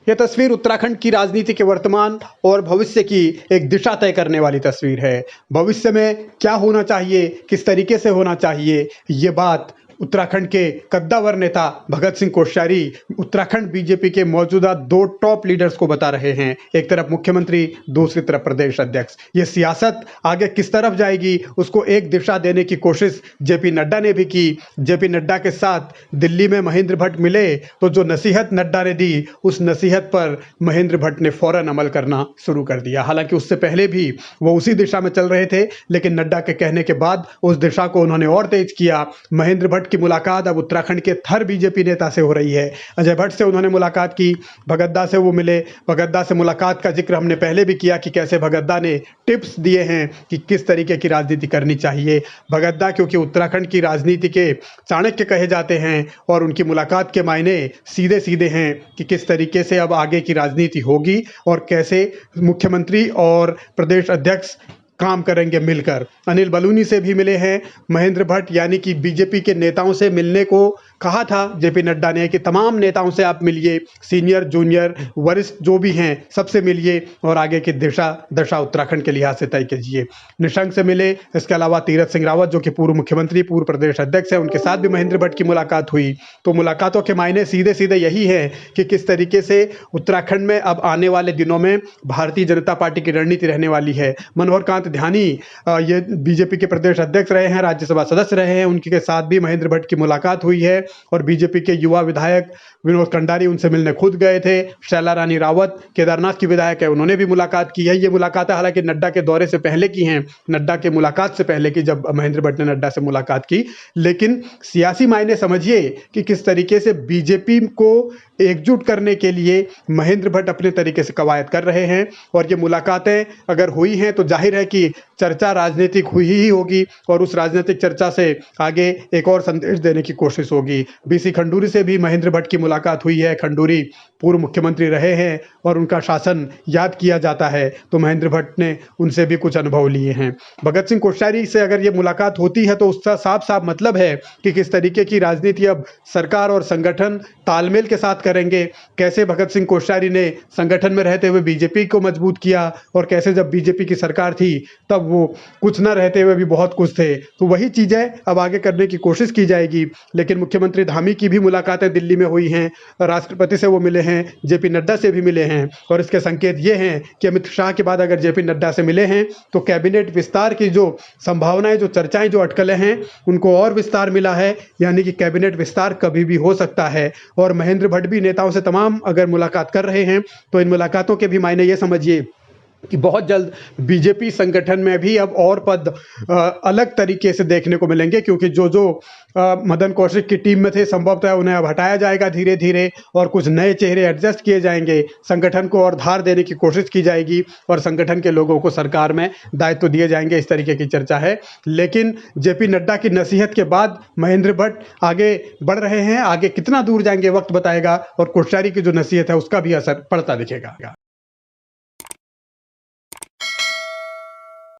यह तस्वीर उत्तराखंड की राजनीति के वर्तमान और भविष्य की एक दिशा तय करने वाली तस्वीर है। भविष्य में क्या होना चाहिए, किस तरीके से होना चाहिए, ये बात उत्तराखंड के कद्दावर नेता भगत सिंह कोश्यारी उत्तराखंड बीजेपी के मौजूदा 2 टॉप लीडर्स को बता रहे हैं। एक तरफ मुख्यमंत्री, दूसरी तरफ प्रदेश अध्यक्ष। ये सियासत आगे किस तरफ जाएगी, उसको एक दिशा देने की कोशिश जेपी नड्डा ने भी की। जेपी नड्डा के साथ दिल्ली में महेंद्र भट्ट मिले तो जो नसीहत नड्डा ने दी, उस नसीहत पर महेंद्र भट्ट ने फौरन अमल करना शुरू कर दिया। हालांकि उससे पहले भी वो उसी दिशा में चल रहे थे, लेकिन नड्डा के कहने के बाद उस दिशा को उन्होंने और तेज किया। महेंद्र भट्ट की मुलाकात अब उत्तराखंड के थर बीजेपी नेता से हो रही है। अजय भट्ट से उन्होंने मुलाकात की, भगतदा से वो मिले। भगतदा से मुलाकात का जिक्र हमने पहले भी किया कि कैसे भगतदा ने टिप्स दिए हैं कि किस तरीके की राजनीति करनी चाहिए। भगतदा क्योंकि उत्तराखंड की राजनीति के चाणक्य कहे जाते हैं और उनकी मुलाकात के मायने सीधे सीधे हैं कि किस तरीके से अब आगे की राजनीति होगी और कैसे मुख्यमंत्री और प्रदेश अध्यक्ष काम करेंगे मिलकर। अनिल बलूनी से भी मिले हैं महेंद्र भट्ट, यानी कि बीजेपी के नेताओं से मिलने को कहा था जेपी नड्डा ने कि तमाम नेताओं से आप मिलिए, सीनियर जूनियर वरिष्ठ जो भी हैं सबसे मिलिए और आगे की दशा उत्तराखंड के लिहाज से तय कीजिए। निशंक से मिले। इसके अलावा तीरथ सिंह रावत जो कि पूर्व मुख्यमंत्री, पूर्व प्रदेश अध्यक्ष हैं, उनके साथ भी महेंद्र भट्ट की मुलाकात हुई। तो मुलाकातों के मायने सीधे सीधे यही है कि किस तरीके से उत्तराखंड में अब आने वाले दिनों में भारतीय जनता पार्टी की रणनीति रहने वाली है। मनोहर कांत ध्यानी ये बीजेपी के प्रदेश अध्यक्ष रहे हैं, राज्यसभा सदस्य रहे हैं, उनके साथ भी महेंद्र भट्ट की मुलाकात हुई है और बीजेपी के युवा विधायक विनोद कंडारी उनसे मिलने खुद गए थे। शैला रानी रावत केदारनाथ की विधायक है, उन्होंने भी मुलाकात की है। ये मुलाकातें हालांकि नड्डा के दौरे से पहले की हैं, नड्डा के मुलाकात से पहले की, जब महेंद्र भट्ट ने नड्डा से मुलाकात की। लेकिन सियासी मायने समझिए कि किस तरीके से बीजेपी को एकजुट करने के लिए महेंद्र भट्ट अपने तरीके से कवायद कर रहे हैं और ये मुलाकातें अगर हुई हैं तो जाहिर है कि चर्चा राजनीतिक हुई ही होगी और उस राजनीतिक चर्चा से आगे एक और संदेश देने की कोशिश होगी। बीसी खंडूरी से भी महेंद्र भट्ट की मुलाकात हुई है। खंडूरी पूर्व मुख्यमंत्री रहे हैं और उनका शासन याद किया जाता है, तो महेंद्र भट्ट ने उनसे भी कुछ अनुभव लिए हैं। भगत सिंह कोश्यारी से अगर ये मुलाकात होती है तो उसका साफ साफ मतलब है कि किस तरीके की राजनीति अब सरकार और संगठन तालमेल के साथ करेंगे। कैसे भगत सिंह कोश्यारी ने संगठन में रहते हुए बीजेपी को मजबूत किया और कैसे जब बीजेपी की सरकार थी तब वो कुछ न रहते हुए भी बहुत कुछ थे। तो वही चीजें अब आगे करने की कोशिश की जाएगी। लेकिन मुख्यमंत्री धामी की भी मुलाकातें दिल्ली में हुई हैं, राष्ट्रपति से वो मिले हैं, जेपी नड्डा से भी मिले हैं और इसके संकेत ये हैं कि अमित शाह के बाद अगर जेपी नड्डा से मिले हैं तो कैबिनेट विस्तार की जो संभावनाएं, जो चर्चाएं, जो अटकलें हैं, उनको और विस्तार मिला है, यानी कि कैबिनेट विस्तार कभी भी हो सकता है। और महेंद्र भट्ट भी नेताओं से तमाम अगर मुलाकात कर रहे हैं तो इन मुलाकातों के भी मायने ये समझिए कि बहुत जल्द बीजेपी संगठन में भी अब और पद अलग तरीके से देखने को मिलेंगे, क्योंकि जो मदन कौशिक की टीम में थे संभवतः उन्हें अब हटाया जाएगा धीरे धीरे और कुछ नए चेहरे एडजस्ट किए जाएंगे। संगठन को और धार देने की कोशिश की जाएगी और संगठन के लोगों को सरकार में दायित्व दिए जाएंगे, इस तरीके की चर्चा है। लेकिन जेपी नड्डा की नसीहत के बाद महेंद्र भट्ट आगे बढ़ रहे हैं। आगे कितना दूर जाएंगे वक्त बताएगा और कोश्यारी की जो नसीहत है उसका भी असर पड़ता दिखेगा।